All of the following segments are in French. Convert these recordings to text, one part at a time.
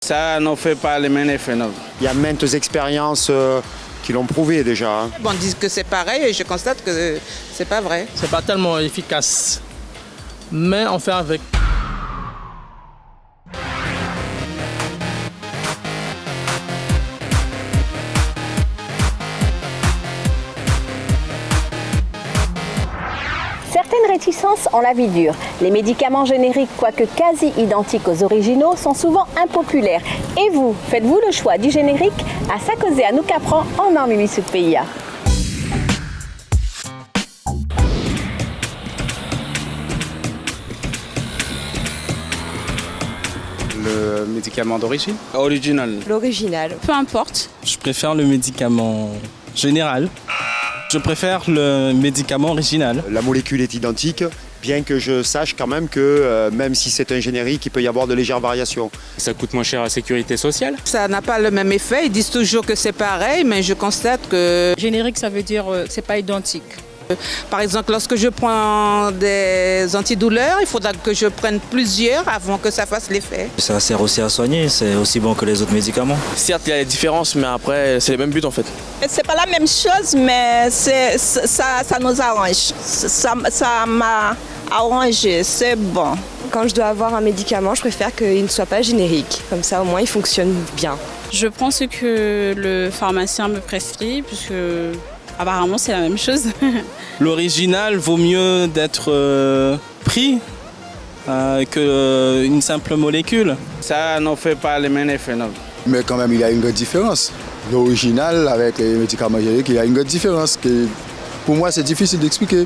Ça ne fait pas les mêmes effets, non. Il y a maintes expériences qui l'ont prouvé déjà. Bon, on dit que c'est pareil et je constate que c'est pas vrai. C'est pas tellement efficace, mais on fait avec. Certaines réticences ont la vie dure. Les médicaments génériques, quoique quasi identiques aux originaux, sont souvent impopulaires. Et vous, faites-vous le choix du générique? À Sakozé, à nous qu'apprend en Armimi Sud PIA. Le médicament d'origine? Original. L'original. Peu importe. Je préfère le médicament général. Je préfère le médicament original. La molécule est identique, bien que je sache quand même que même si c'est un générique, il peut y avoir de légères variations. Ça coûte moins cher à la sécurité sociale. Ça n'a pas le même effet. Ils disent toujours que c'est pareil, mais je constate que... Générique, ça veut dire que c'est pas identique. Par exemple, lorsque je prends des antidouleurs, il faudra que je prenne plusieurs avant que ça fasse l'effet. Ça sert aussi à soigner, c'est aussi bon que les autres médicaments. Certes, il y a des différences, mais après, c'est le même but en fait. C'est pas la même chose, mais ça nous arrange. Ça m'a arrangé, c'est bon. Quand je dois avoir un médicament, je préfère qu'il ne soit pas générique. Comme ça, au moins, il fonctionne bien. Je prends ce que le pharmacien me prescrit, puisque apparemment c'est la même chose. L'original vaut mieux d'être pris qu'une simple molécule. Ça ne fait pas les mêmes effets, non. Mais quand même, il y a une grande différence. L'original avec les médicaments génériques, il y a une grande différence. Pour moi, c'est difficile d'expliquer.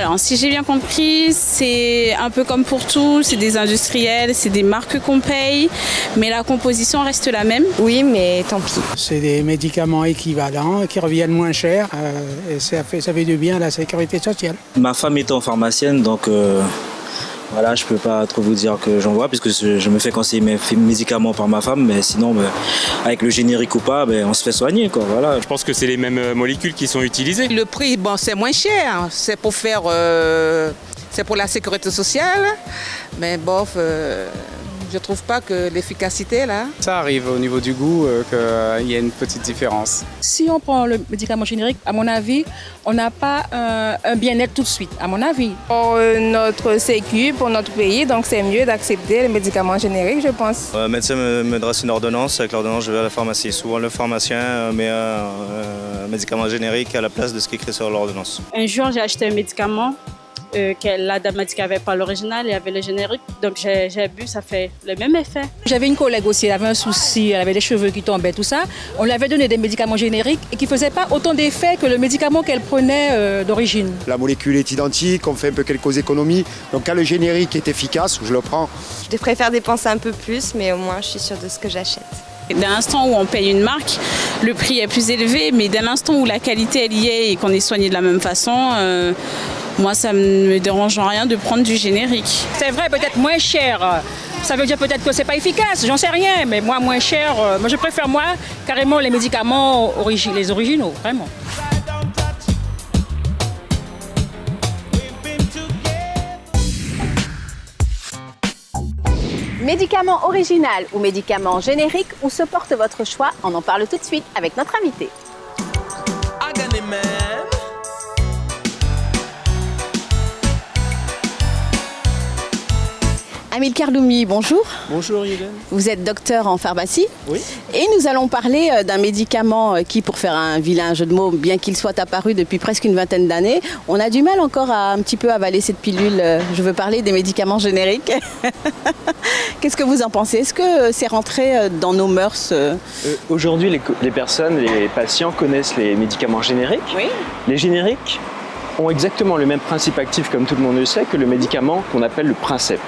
Alors, si j'ai bien compris, c'est un peu comme pour tout, c'est des industriels, c'est des marques qu'on paye, mais la composition reste la même. Oui, mais tant pis. C'est des médicaments équivalents qui reviennent moins cher et ça fait du bien à la sécurité sociale. Ma femme étant pharmacienne, donc voilà, je peux pas trop vous dire que j'en vois, puisque je me fais conseiller mes médicaments par ma femme, mais sinon, avec le générique ou pas, on se fait soigner, quoi. Voilà. Je pense que c'est les mêmes molécules qui sont utilisées. Le prix, bon, c'est moins cher. C'est pour faire... c'est pour la sécurité sociale. Mais bof, je trouve pas que l'efficacité est là. Ça arrive au niveau du goût qu'il y a une petite différence. Si on prend le médicament générique, à mon avis, on n'a pas un bien-être tout de suite, à mon avis. Pour notre sécu, pour notre pays, donc c'est mieux d'accepter les médicaments génériques, je pense. Le médecin me dresse une ordonnance, avec l'ordonnance je vais à la pharmacie. Souvent le pharmacien met un médicament générique à la place de ce qui est écrit sur l'ordonnance. Un jour, j'ai acheté un médicament. La dame m'a dit qu'il n'y avait pas l'original, il y avait le générique. Donc j'ai bu, ça fait le même effet. J'avais une collègue aussi, elle avait un souci, elle avait des cheveux qui tombaient, tout ça. On lui avait donné des médicaments génériques et qui ne faisaient pas autant d'effets que le médicament qu'elle prenait d'origine. La molécule est identique, on fait un peu quelques économies. Donc quand le générique est efficace, je le prends. Je préfère dépenser un peu plus, mais au moins je suis sûre de ce que j'achète. Dès l'instant où on paye une marque, le prix est plus élevé, mais dès l'instant où la qualité elle y est et qu'on est soigné de la même façon, moi ça ne me dérange en rien de prendre du générique. C'est vrai, peut-être moins cher. Ça veut dire peut-être que c'est pas efficace, j'en sais rien, mais moi moins cher, moi je préfère carrément les médicaments les originaux, vraiment. Médicament original ou médicament générique, où se porte votre choix? On en parle tout de suite avec notre invité. Amilcar Loumi, bonjour. Bonjour Hélène. Vous êtes docteur en pharmacie. Oui. Et nous allons parler d'un médicament qui, pour faire un vilain jeu de mots, bien qu'il soit apparu depuis presque une vingtaine d'années, on a du mal encore à un petit peu avaler cette pilule. Je veux parler des médicaments génériques. Qu'est-ce que vous en pensez? Est-ce que c'est rentré dans nos mœurs? Aujourd'hui, les personnes, les patients connaissent les médicaments génériques. Oui. Les génériques ont exactement le même principe actif, comme tout le monde le sait, que le médicament qu'on appelle le princeps,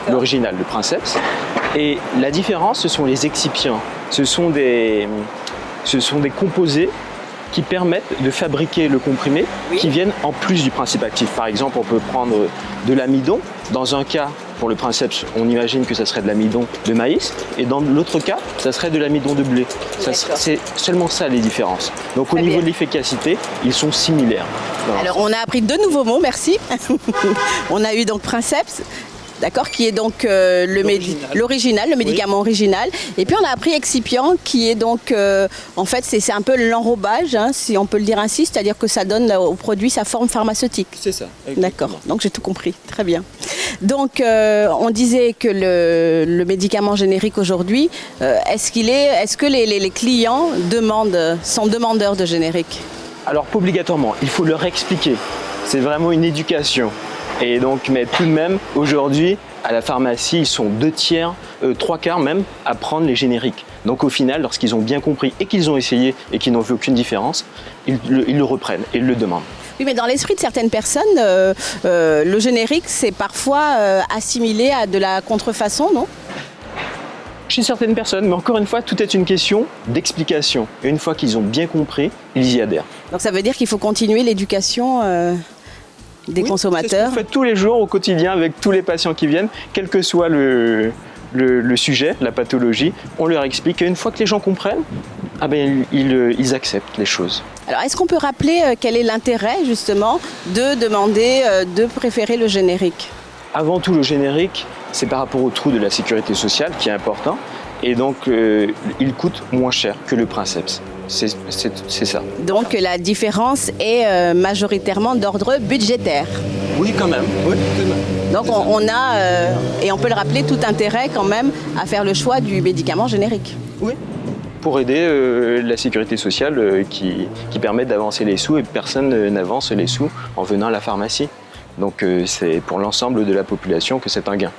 l'original, le princeps. Et la différence, ce sont les excipients. Ce sont des composés qui permettent de fabriquer le comprimé qui viennent en plus du principe actif. Par exemple, on peut prendre de l'amidon. Dans un cas, pour le princeps, on imagine que ça serait de l'amidon de maïs, et dans l'autre cas, ça serait de l'amidon de blé. C'est seulement ça les différences. Donc au niveau de l'efficacité, ils sont similaires. Voilà. Alors on a appris 2 nouveaux mots, merci. On a eu donc princeps. D'accord, qui est donc l'original, le médicament original. Et puis on a appris excipient, qui est donc, en fait, c'est un peu l'enrobage, hein, si on peut le dire ainsi, c'est-à-dire que ça donne au produit sa forme pharmaceutique. C'est ça. D'accord, donc j'ai tout compris, très bien. Donc on disait que le médicament générique aujourd'hui, est-ce que les clients sont demandeurs de générique? Alors pas obligatoirement, il faut leur expliquer. C'est vraiment une éducation. Et donc, mais tout de même, aujourd'hui, à la pharmacie, ils sont 3/4 même, à prendre les génériques. Donc au final, lorsqu'ils ont bien compris et qu'ils ont essayé et qu'ils n'ont vu aucune différence, ils le reprennent et ils le demandent. Oui, mais dans l'esprit de certaines personnes, le générique, c'est parfois assimilé à de la contrefaçon, non? Chez certaines personnes, mais encore une fois, tout est une question d'explication. Et une fois qu'ils ont bien compris, ils y adhèrent. Donc ça veut dire qu'il faut continuer l'éducation des consommateurs. C'est ce qu'on fait tous les jours au quotidien avec tous les patients qui viennent, quel que soit le sujet, la pathologie, on leur explique. Et une fois que les gens comprennent, ils acceptent les choses. Alors est-ce qu'on peut rappeler quel est l'intérêt justement de demander, de préférer le générique? Avant tout, le générique, c'est par rapport au trou de la sécurité sociale qui est important. Et donc, il coûte moins cher que le princeps. C'est ça. Donc la différence est majoritairement d'ordre budgétaire. Oui, quand même. Oui, donc on a, et on peut le rappeler, tout intérêt quand même à faire le choix du médicament générique. Oui. Pour aider la sécurité sociale qui permet d'avancer les sous, et personne n'avance les sous en venant à la pharmacie. Donc c'est pour l'ensemble de la population que c'est un gain.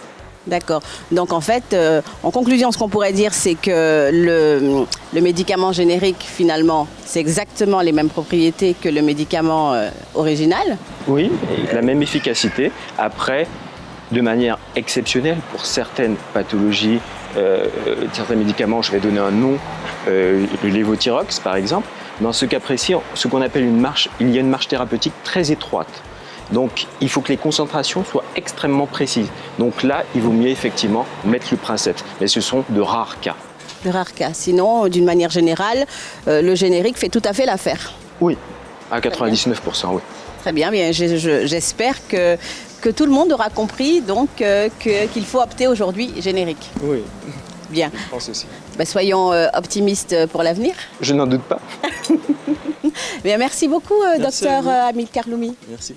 D'accord. Donc en fait, en conclusion, ce qu'on pourrait dire, c'est que le médicament générique, finalement, c'est exactement les mêmes propriétés que le médicament original. Oui, la même efficacité. Après, de manière exceptionnelle, pour certaines pathologies, certains médicaments, je vais donner un nom, le lévothyrox par exemple. Dans ce cas précis, ce qu'on appelle il y a une marge thérapeutique très étroite. Donc, il faut que les concentrations soient extrêmement précises. Donc là, il vaut mieux effectivement mettre le princeps. Mais ce sont de rares cas. De rares cas. Sinon, d'une manière générale, le générique fait tout à fait l'affaire. Oui, à 99%, oui. Très bien, j'espère que tout le monde aura compris donc qu'il faut opter aujourd'hui générique. Oui. Bien. Je pense aussi. Soyons optimistes pour l'avenir. Je n'en doute pas. Bien, merci beaucoup, docteur Amilcar Loumi. Merci.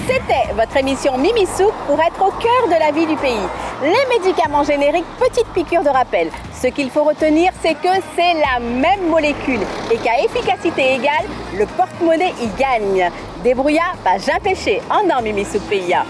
C'était votre émission Mimi Souk pour être au cœur de la vie du pays. Les médicaments génériques, petite piqûre de rappel. Ce qu'il faut retenir, c'est que c'est la même molécule et qu'à efficacité égale, le porte-monnaie y gagne. Débrouillard, pas jamais péché. En Mimi Souk PIA.